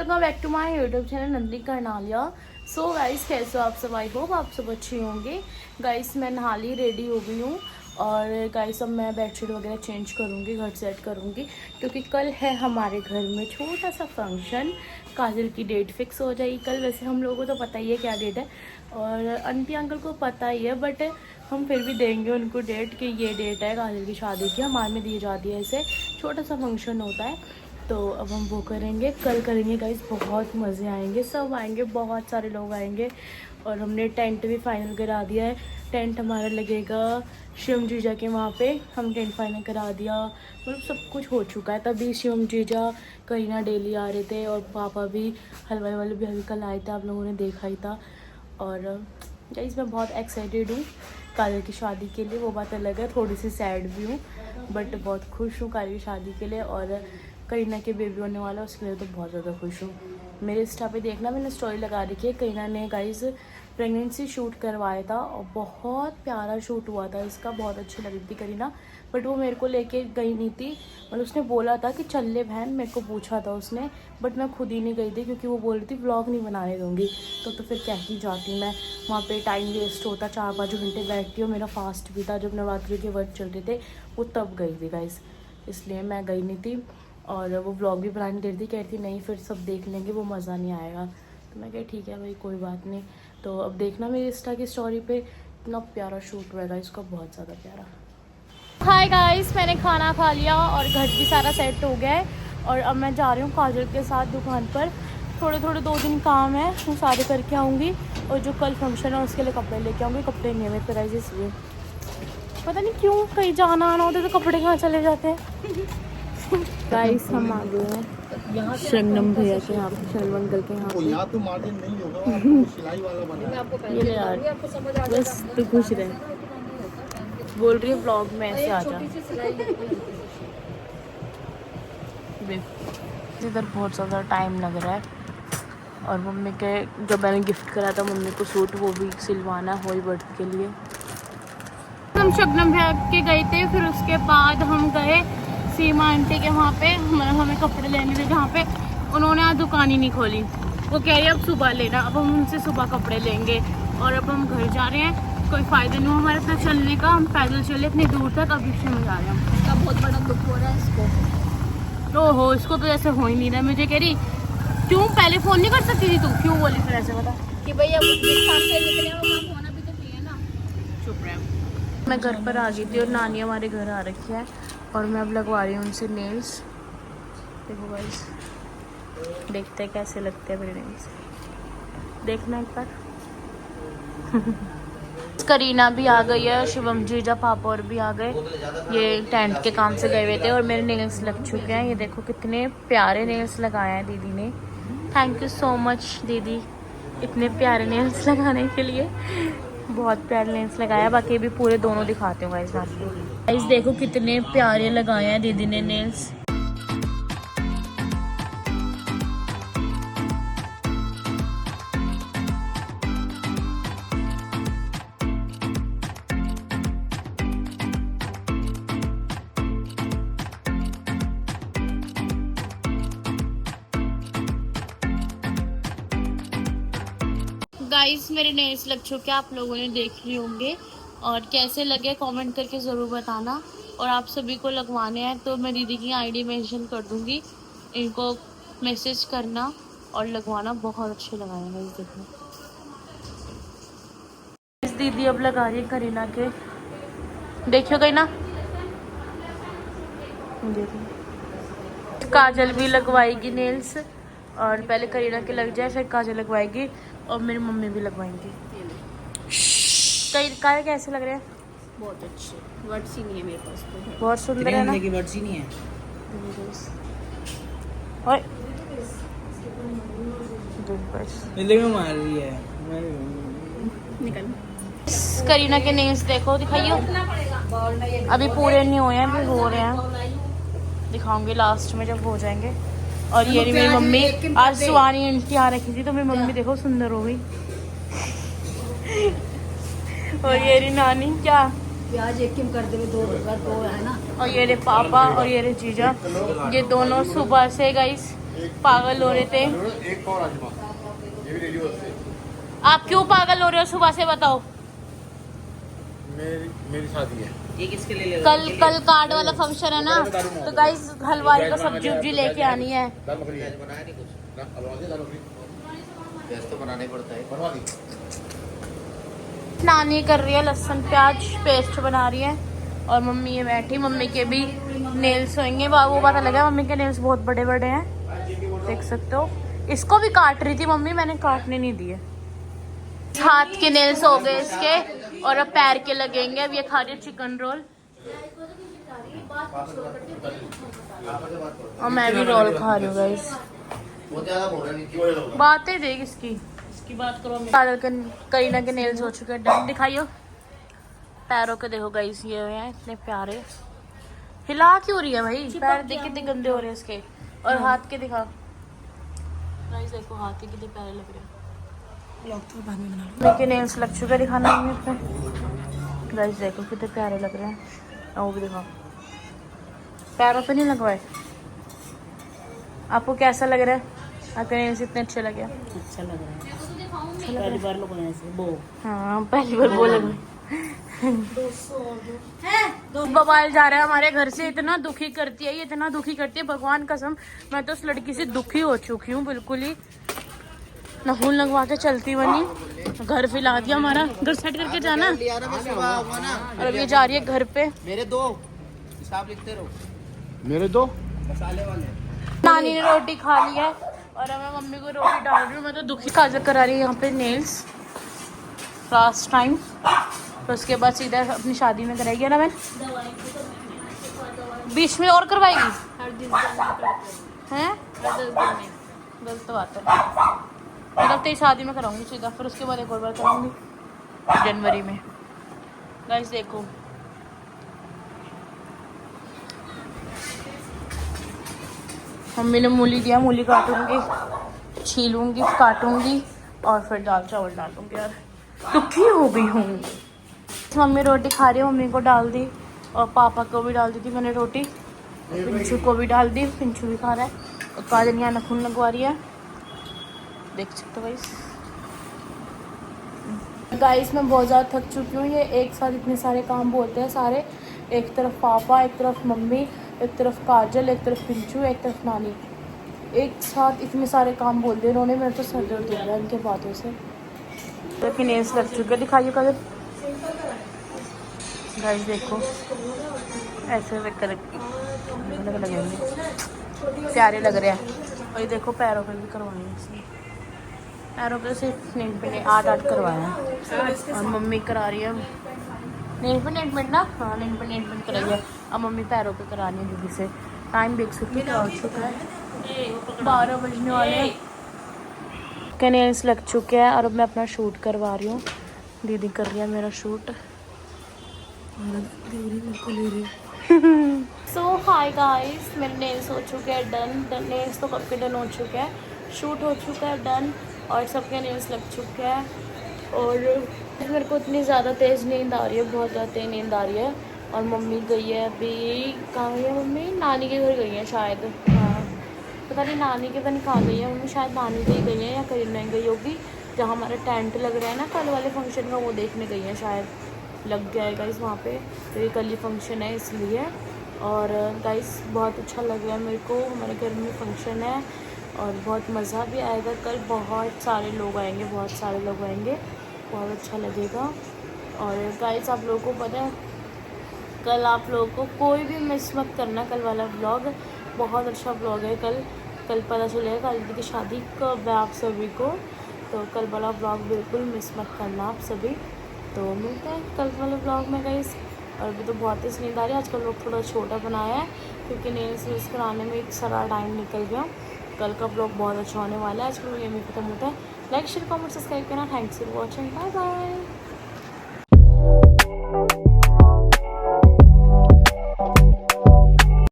Welcome back to my YouTube channel Nandi Karnaliya. So guys, कैसे हो आप सब? आई होप आप सब अच्छे होंगे। गाइस मैं नहा ली, रेडी हो गई हूँ और गाइस अब मैं बेडशीट वगैरह चेंज करूँगी, घर सेट करूँगी क्योंकि कल है हमारे घर में छोटा सा फंक्शन। काजल की डेट फिक्स हो जाएगी कल। वैसे हम लोगों को तो पता ही है क्या डेट है और आंटी अंकल को पता ही है, बट हम फिर भी देंगे उनको डेट कि ये डेट है काजल की शादी की। हमारे में दी जाती है, ऐसे छोटा सा फंक्शन होता है। तो अब हम वो करेंगे, कल करेंगे गाइस। बहुत मज़े आएंगे, सब आएंगे, बहुत सारे लोग आएंगे। और हमने टेंट भी फाइनल करा दिया है। टेंट हमारा लगेगा शिवम जीजा के वहाँ पे। हम टेंट फाइनल करा दिया, मतलब सब कुछ हो चुका है। तभी शिवम जीजा, करीना डेली आ रहे थे और पापा भी, हलवाई वाले भी अभी कल आए थे, आप लोगों ने देखा ही था। और गाइस मैं बहुत एक्साइटेड हूँ काजल की शादी के लिए। वो बात अलग है, थोड़ी सी सैड भी हूँ बट बहुत खुश हूँ काजल की शादी के लिए। और करीना के बेबी होने वाला है, उसके लिए तो बहुत ज़्यादा खुश हूँ। मेरे इंस्टा पे देखना, मैंने स्टोरी लगा रखी है। करीना ने गाइस प्रेगनेंसी शूट करवाया था और बहुत प्यारा शूट हुआ था इसका, बहुत अच्छी लग रही थी करीना। बट वो मेरे को लेके गई नहीं थी, मतलब उसने बोला था कि चल ले बहन, मेरे को पूछा था उसने, बट मैं खुद ही नहीं गई थी क्योंकि वो बोल रही थी व्लॉग नहीं बनाने दूँगी। तो फिर क्या ही जाती मैं वहाँ पे, टाइम वेस्ट होता, 4-5 घंटे बैठती हूँ। मेरा फास्ट भी था, जब नवरात्रि के वर्ड चल रहे थे वो तब गई थी गाइस, इसलिए मैं गई नहीं थी। और वो व्लॉग भी बनाने दे रही थी, कहती नहीं फिर सब देख लेंगे, वो मज़ा नहीं आएगा। तो मैं कही ठीक है भाई, कोई बात नहीं। तो अब देखना मेरी इंस्टा की स्टोरी पे, इतना प्यारा शूट हुआ इसका, बहुत ज़्यादा प्यारा। हाय गाइस, मैंने खाना खा लिया और घर भी सारा सेट हो गया है। और अब मैं जा रही हूँ काजल के साथ दुकान पर। थोड़े 2 दिन काम है, वो सारे करके आऊँगी। और जो कल फंक्शन है उसके लिए कपड़े लेके आऊँगी। कपड़े नहीं है मेरे पे इसलिए, पता नहीं क्यों कहीं जाना आना होता है तो कपड़े कहाँ चले जाते हैं। गाइस हम आ गए हैं शरणम भैया के यहाँ पे, शरणम अंकल के यहाँ पे। यहाँ तो मार्जिन नहीं होगा, आपको सिलाई वाला बना। ये ले यार, बस तू खुश रहे। बोल रही है व्लॉग में ऐसे आ जा। इधर बहुत ज़्यादा टाइम लग रहा है। और मम्मी के, जब मैंने गिफ्ट करा था मम्मी को सूट, वो भी सिलवाना है होली बर्थडे के लिए। हम शबनम भैया के गए थे, फिर उसके बाद हम गए सीमा आंटी के वहाँ पे, हमें कपड़े लेने थे जहाँ पे उन्होंने आज दुकान ही नहीं खोली। वो कह रही है अब सुबह लेना, अब हम उनसे सुबह कपड़े लेंगे। और अब हम घर जा रहे हैं, कोई फ़ायदा नहीं हुआ हमारे साथ चलने का, हम पैदल चले इतनी दूर तक, अब रिक्शे में जा रहे हैं हम। इसका बहुत बड़ा दुख हो रहा है इसको। ओहो, इसको तो जैसे हो ही नहीं रहा। मुझे कह रही क्यों पहले फ़ोन नहीं कर सकती थी तू, क्यों बोली फिर ऐसे, बता कि भैया जिस काम से निकले हैं वो काम होना भी तो चाहिए ना। चुप रहे। मैं घर पर आ गई थी और नानी हमारे घर आ रखी है और मैं अब लगवा रही हूँ उनसे नेल्स। देखो गाइस, देखते हैं कैसे लगते हैं मेरे नेल्स, देखना एक बार। करीना भी आ गई है, शिवम जीजा पापा और भी आ गए। ये टेंट के काम से गए हुए थे और मेरे नेल्स लग चुके हैं। ये देखो कितने प्यारे नेल्स लगाए हैं दीदी ने। थैंक यू सो मच दीदी, इतने प्यारे नेल्स लगाने के लिए। बहुत प्यारे नेल्स लगाया, बाकी भी पूरे दोनों दिखाते हूँ गाइस आपको। गाइस देखो कितने प्यारे लगाए हैं दीदी ने नेल्स। गाइस मेरे नेल्स लग चुके हैं, आप लोगों ने देख लिए होंगे। और कैसे लगे कमेंट करके ज़रूर बताना। और आप सभी को लगवाने हैं तो मैं दीदी की आईडी मेंशन कर दूंगी, इनको मैसेज करना और लगवाना। बहुत अच्छे लगाए हैं इस, देखो इस दीदी अब लगा रही है करीना के, देखियो करीना, देखो काजल भी लगवाएगी नेल्स। और पहले करीना के लग जाए फिर काजल लगवाएगी और मेरी मम्मी भी लगवाएंगी। कई कैसे लग रहे हैं? बहुत अच्छे, वर्ड्स ही नहीं है मेरे पास तो। बहुत सुंदर है ना, वर्ड्स ही नहीं है। और मार रही है निकल। करीना के नेल्स देखो, दिखाइयो। अभी पूरे नहीं हुए हैं, अभी हो रहे हैं, दिखाऊंगी लास्ट में जब हो जाएंगे। और ये मेरी मम्मी, आज सुहानी आंटी आ रखी थी तो मेरी मम्मी देखो सुंदर हो गई। और ये री नानी, क्या प्याज एक किम कर दे, दो है ना। और ये रे पापा और ये रे जीजा, ये दोनों सुबह से गाइस पागल हो रहे थे। एक पाव राजमा ये भी रेडी होते हैं। आप क्यों पागल हो रहे हो सुबह से बताओ? मेरी शादी है। ये किसके लिए ले कल कार्ड वाला फंक्शन है ना, तो गाइस हलवाई को सब्जी उब्जी लेके आनी है। दाल मखनी है। बनाया नहीं कुछ, ना हलवा दे दाल मखनी गैस तो बनाना ही पड़ता है। बनवा दी। नानी कर रही है लहसुन प्याज पेस्ट बना रही है, और मम्मी ये बैठी। मम्मी के भी नेल्स होंगे, वो पता लगा मम्मी के नेल्स बहुत बड़े बड़े हैं, देख सकते हो। इसको भी काट रही थी मम्मी, मैंने काटने नहीं दिए। हाथ के नेल्स हो गए इसके, और अब पैर के लगेंगे। अब ये खा रही है चिकन रोल, और मैं भी रोल खा रही हूँ गाइस। बहुत ज्यादा बोल रहे हैं की वजह से। बातें देख इसकी बात करो। काजल के करीना के नेल्स हो चुके हैं डन। दिखाइयो पैरों के, देखो गाइस ये हैं इतने प्यारे। हिला क्यों रही है भाई? पैर देख कितने गंदे हो रहे हैं इसके। और हाथ के दिखा गाइस, देखो हाथ के कितने प्यारे लग रहे हैं। मेरे नेल्स लग चुके, दिखाना है अपने गाइस, देखो कितने प्यारे लग रहे हैं। वो भी दिखाओ, पैरों पे नहीं लगवाए। आपको कैसा लग रहा है? आपके नेल्स इतने अच्छे लगे? अच्छा लग रहा है, पहली बार लोग बनाए ऐसे वो। हाँ पहली बार बोले। बवाल जा रहा है हमारे घर से, इतना दुखी करती है ये, इतना दुखी करती है भगवान कसम। मैं तो उस लड़की से दुखी हो चुकी हूँ बिल्कुल ही। नखून लगवा के चलती बनी, घर फैला दिया हमारा। घर सेट करके जाना, और अब ये जा रही है घर पे। मेरे दो हिसाब लिखते रहो, मेरे दो मसाले वाले। नानी ने रोटी खा ली है, और अब मैं मम्मी को रोटी डाल रही हूँ। मैं तो दुखी। काजल करा रही है यहाँ पे नेल्स लास्ट टाइम, तो उसके बाद सीधा अपनी शादी में कराएगी ना। मैं बीच में और करवाएगी हैं? गलत बात है। मतलब तेरी शादी में कराऊंगी सीधा, फिर उसके बाद एक और बार कराऊंगी जनवरी में। गाइस देखो मम्मी ने मूली दिया, मूली काटूंगी, छीलूंगी, काटूंगी, और फिर दाल चावल डालूंगी। यार दुखी हो गई हूँ। मम्मी रोटी खा रही है, मम्मी को डाल दी, और पापा को भी डाल दी थी मैंने रोटी, पिंचू को भी डाल दी, पिंचू भी खा रहा है। और काजल यहाँ नखून लगवा रही है, देख सकते हो गाइस। मैं बहुत ज़्यादा थक चुकी हूँ। ये एक साथ इतने सारे काम बोलते हैं सारे, एक तरफ पापा, एक तरफ मम्मी, एक तरफ काजल, एक तरफ पिंचू, एक तरफ नानी, एक साथ इतने सारे काम बोलते हैं इन्होंने। मेरा तो सर दर्द हो रहा है इनके बातों से। तो नेल्स लग चुके, दिखाइए काजल। गाइस देखो ऐसे लगेंगे, प्यारे लग रहे हैं। और ये देखो पैरों पे भी करवाए हैं इसने, पैरों पे सिर्फ नेल पेंट 8 करवाया है। और मम्मी करा रही है नेल पेंट ना, हाँ नेल पेंट कराई है। अब मम्मी पैरों पे करा रही है दीदी से। टाइम देख सकते हो चुका है 12 बजने वाले के। नेल्स लग चुके हैं, और अब मैं अपना शूट करवा रही हूँ। दीदी कर रही है मेरा शूट। सो हाय गाइस, मेरे नेल्स हो चुके हैं डन। नेल्स तो कब के डन हो चुके हैं, शूट हो चुका है डन, और सबके नेल्स लग चुके हैं। और मेरे को इतनी ज़्यादा तेज़ नींद आ रही है, बहुत ज़्यादा तेज़ नींद आ रही है। और मम्मी गई है अभी, कहाँ गई है मम्मी? नानी के घर गई है शायद। हाँ पता नहीं नानी के, पता नहीं कहाँ गई है मम्मी, शायद नानी के गई है या करीना गई होगी। जहाँ हमारा टेंट लग रहा है ना कल वाले फंक्शन का, वो देखने गई है शायद। लग गया है गाइस वहाँ पे, तो ये कल ही फंक्शन है इसलिए। और गाइस बहुत अच्छा लग रहा है मेरे को, हमारे घर में फंक्शन है और बहुत मज़ा भी आएगा। कल बहुत सारे लोग आएंगे, बहुत सारे लोग आएंगे, बहुत अच्छा लगेगा। और गाइस आप लोगों को पता है, कल आप लोगों को कोई भी मिस मत करना। कल वाला व्लॉग बहुत अच्छा व्लॉग है। कल पता चलेगा कल की शादी कब है आप सभी को, तो कल वाला व्लॉग बिल्कुल मिस मत करना आप सभी। तो मिलते हैं कल वाले ब्लॉग में गाइस। और अभी तो बहुत तेज़ नींद आ रही है। आजकल लोग थोड़ा छोटा बनाया है क्योंकि नेल्स वेल्स कराने में एक सारा टाइम निकल गया। कल का ब्लॉग बहुत अच्छा होने वाला है। आज के लिए यहीं खत्म होता है। लाइक शेयर कमेंट सब्सक्राइब करना। Thanks for watching, bye bye.